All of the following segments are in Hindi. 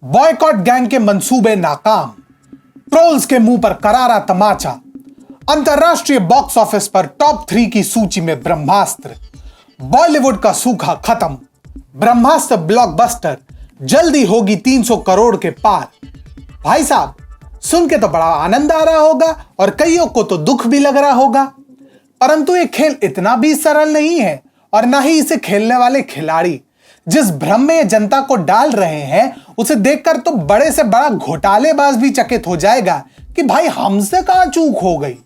बॉयकॉट गैंग के मंसूबे नाकाम, ट्रोल्स के मुंह पर करारा तमाचा। अंतरराष्ट्रीय बॉक्स ऑफिस पर टॉप 3 की सूची में ब्रह्मास्त्र। बॉलीवुड का सूखा खत्म, ब्रह्मास्त्र ब्लॉकबस्टर जल्दी होगी 300 करोड़ के पार। भाई साहब, सुन के तो बड़ा आनंद आ रहा होगा और कईयों को तो दुख भी लग रहा होगा, परंतु ये खेल इतना भी सरल नहीं है और ना ही इसे खेलने वाले खिलाड़ी। जिस भ्रम में ये जनता को डाल रहे हैं उसे देखकर तो बड़े से बड़ा घोटालेबाज भी चकित हो जाएगा कि भाई हमसे कहां चूक हो गई।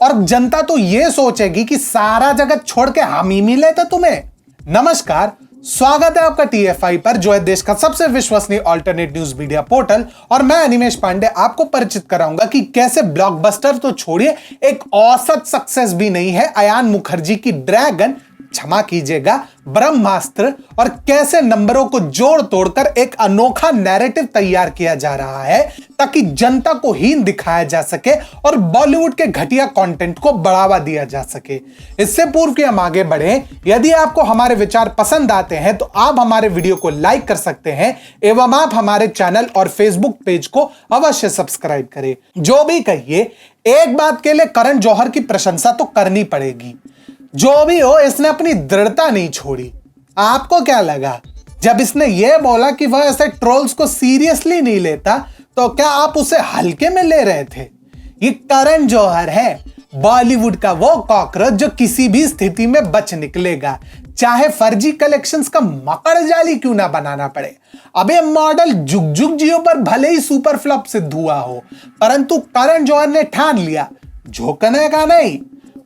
और जनता तो ये सोचेगी कि सारा जगत छोड़ के हम ही मिले थे तुम्हें। नमस्कार, स्वागत है आपका टीएफआई पर, जो है देश का सबसे विश्वसनीय अल्टरनेट न्यूज मीडिया पोर्टल। और मैं अनिमेश पांडे आपको परिचित कराऊंगा कि कैसे ब्लॉकबस्टर तो छोड़िए, एक औसत सक्सेस भी नहीं है अयान मुखर्जी की ड्रैगन, क्षमा कीजिएगा, ब्रह्मास्त्र, और कैसे नंबरों को जोड़ तोड़कर एक अनोखा नैरेटिव तैयार किया जा रहा है ताकि जनता को हीन दिखाया जा सके और बॉलीवुड के घटिया कंटेंट को बढ़ावा दिया जा सके। इससे पूर्व कि हम आगे बढ़े, यदि आपको हमारे विचार पसंद आते हैं तो आप हमारे वीडियो को लाइक कर सकते हैं एवं आप हमारे चैनल और फेसबुक पेज को अवश्य सब्सक्राइब करें। जो भी कहिए, एक बात के लिए करण जौहर की प्रशंसा तो करनी पड़ेगी। जो भी हो, इसने अपनी दृढ़ता नहीं छोड़ी। आपको क्या लगा जब इसने यह बोला कि वह ऐसे ट्रोल्स को सीरियसली नहीं लेता, तो क्या आप उसे हल्के में ले रहे थे? ये करण जौहर है, बॉलीवुड का वो कॉकरोच जो किसी भी स्थिति में बच निकलेगा, चाहे फर्जी कलेक्शंस का मकड़ जाली क्यों ना बनाना पड़े। अब ये मॉडल जुग जुग जियो पर भले ही सुपर फ्लॉप सिद्ध हुआ हो, परंतु करण जौहर ने ठान लिया झोंकने का नहीं,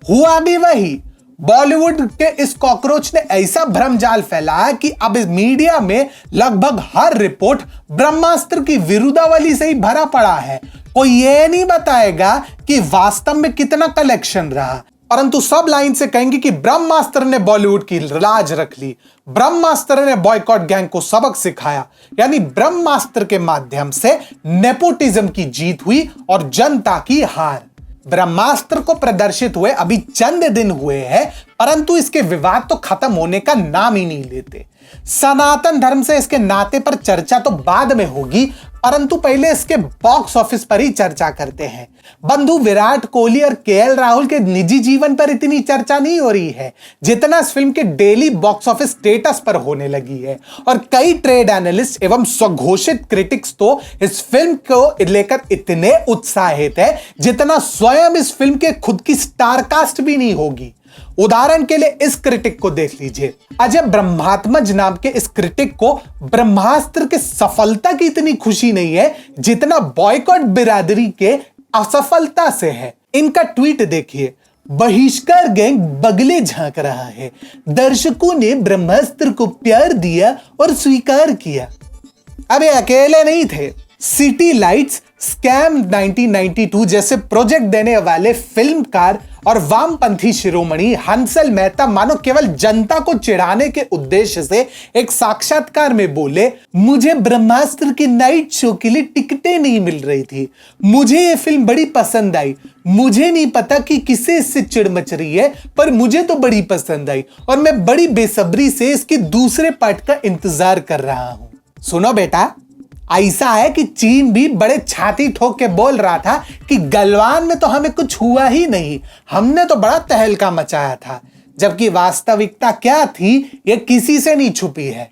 हुआ भी वही। बॉलीवुड के इस कॉकरोच ने ऐसा भ्रमजाल फैलाया कि अब इस मीडिया में लगभग हर रिपोर्ट ब्रह्मास्त्र की विरुद्धावली से ही भरा पड़ा है। कोई ये नहीं बताएगा कि वास्तव में कितना कलेक्शन रहा, परंतु सब लाइन से कहेंगे कि ब्रह्मास्त्र ने बॉलीवुड की लाज रख ली, ब्रह्मास्त्र ने बॉयकॉट गैंग को सबक सिखाया। यानी ब्रह्मास्त्र के माध्यम से नेपोटिज्म की जीत हुई और जनता की हार। ब्रह्मास्त्र को प्रदर्शित हुए अभी चंद दिन हुए हैं, परंतु इसके विवाद तो खत्म होने का नाम ही नहीं लेते। सनातन धर्म से इसके नाते पर चर्चा तो बाद में होगी, परंतु पहले इसके बॉक्स ऑफिस पर ही चर्चा करते हैं। बंधु विराट कोहली और केएल राहुल के निजी जीवन पर इतनी चर्चा नहीं हो रही है जितना इस फिल्म के डेली बॉक्स ऑफिस स्टेटस पर होने लगी है। और कई ट्रेड एनालिस्ट एवं स्वघोषित क्रिटिक्स तो इस फिल्म को लेकर इतने उत्साहित है जितना स्वयं इस फिल्म के खुद की स्टारकास्ट भी नहीं होगी। उदाहरण के लिए इस क्रिटिक को देख लीजिए। अजय ब्रह्मात्मज नाम के इस क्रिटिक को ब्रह्मास्त्र के सफलता की इतनी खुशी नहीं है जितना बॉयकॉट बिरादरी के असफलता से है। इनका ट्वीट देखिए, बहिष्कार गैंग बगले झांक रहा है, दर्शकों ने ब्रह्मास्त्र को प्यार दिया और स्वीकार किया। अबे अकेले नहीं थे, सिटी लाइट्स, स्कैम 1992 जैसे प्रोजेक्ट देने वाले फिल्मकार और वामपंथी शिरोमणि हंसल मेहता मानो केवल जनता को चिढ़ाने के उद्देश्य से एक साक्षात्कार में बोले, मुझे ब्रह्मास्त्र के नाइट शो के लिए टिकटें नहीं मिल रही थी, मुझे ये फिल्म बड़ी पसंद आई, मुझे नहीं पता कि किसे इससे चिढ़ मच रही है, पर मुझे तो बड़ी पसंद आई और मैं बड़ी बेसब्री से इसके दूसरे पार्ट का इंतजार कर रहा हूं। सुनो बेटा, ऐसा है कि चीन भी बड़े छाती ठोक के बोल रहा था कि गलवान में तो हमें कुछ हुआ ही नहीं, हमने तो बड़ा तहलका मचाया था, जबकि वास्तविकता क्या थी यह किसी से नहीं छुपी है।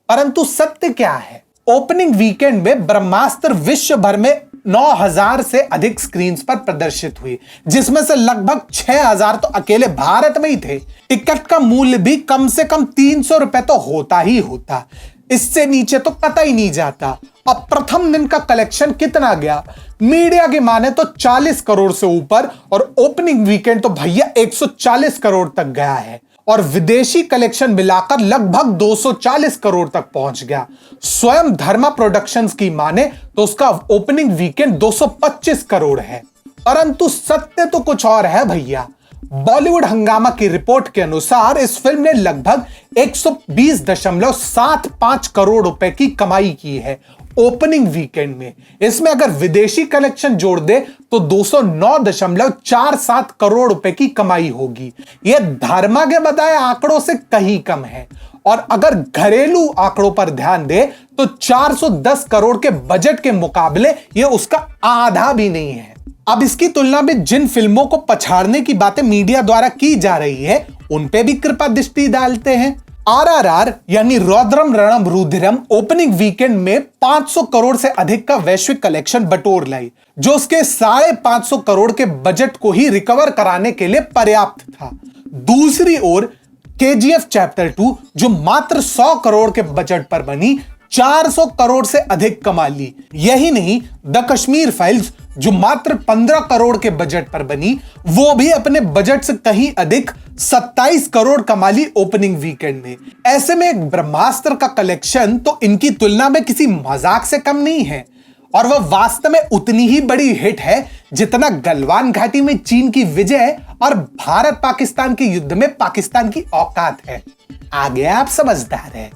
परंतु सत्य क्या है? ओपनिंग वीकेंड में ब्रह्मास्त्र विश्व भर में 9,000 से अधिक स्क्रीन्स पर प्रदर्शित हुई, जिसमें से लगभग 6,000 तो अकेले भारत में ही थे। टिकट का मूल्य भी कम से कम 300 रुपए तो होता ही होता, इससे नीचे तो कतई नहीं जाता। अब प्रथम दिन का कलेक्शन कितना गया? मीडिया की माने तो 40 करोड़ से ऊपर और ओपनिंग वीकेंड तो भैया 140 करोड़ तक गया है और विदेशी कलेक्शन मिलाकर लगभग 240 करोड़ तक पहुंच गया। स्वयं धर्मा प्रोडक्शंस की माने तो उसका ओपनिंग वीकेंड 225 करोड़ है। परंतु सत्य तो कुछ और है भैया। बॉलीवुड हंगामा की रिपोर्ट के अनुसार इस फिल्म ने लगभग 120.75 करोड़ रुपए की कमाई की है ओपनिंग वीकेंड में। इसमें अगर विदेशी कलेक्शन जोड़ दे तो 209.47 करोड़ रुपए की कमाई होगी। यह धर्मा के बताए आंकड़ों से कहीं कम है और अगर घरेलू आंकड़ों पर ध्यान दे तो 410 करोड़ के बजट के मुकाबले यह उसका आधा भी नहीं है। अब इसकी तुलना में जिन फिल्मों को पछाड़ने की बातें मीडिया द्वारा की जा रही है उन पे भी कृपा दृष्टि डालते हैं। आरआरआर यानी रौद्रम रणम रुधिरम ओपनिंग वीकेंड में 500 करोड़ से अधिक का वैश्विक कलेक्शन बटोर लाई, जो उसके 550 करोड़ के बजट को ही रिकवर कराने के लिए पर्याप्त था। दूसरी ओर केजीएफ चैप्टर 2 जो मात्र 100 करोड़ के बजट पर बनी 400 करोड़ से अधिक कमा ली। यही नहीं, द कश्मीर फाइल्स जो मात्र 15 करोड़ के बजट पर बनी वो भी अपने बजट से कहीं अधिक 27 करोड़ कमा ली ओपनिंग वीकेंड में। ऐसे में ब्रह्मास्त्र का कलेक्शन तो इनकी तुलना में किसी मजाक से कम नहीं है और वह वास्तव में उतनी ही बड़ी हिट है जितना गलवान घाटी में चीन की विजय और भारत पाकिस्तान के युद्ध में पाकिस्तान की औकात है। आगे आप समझदार हैं।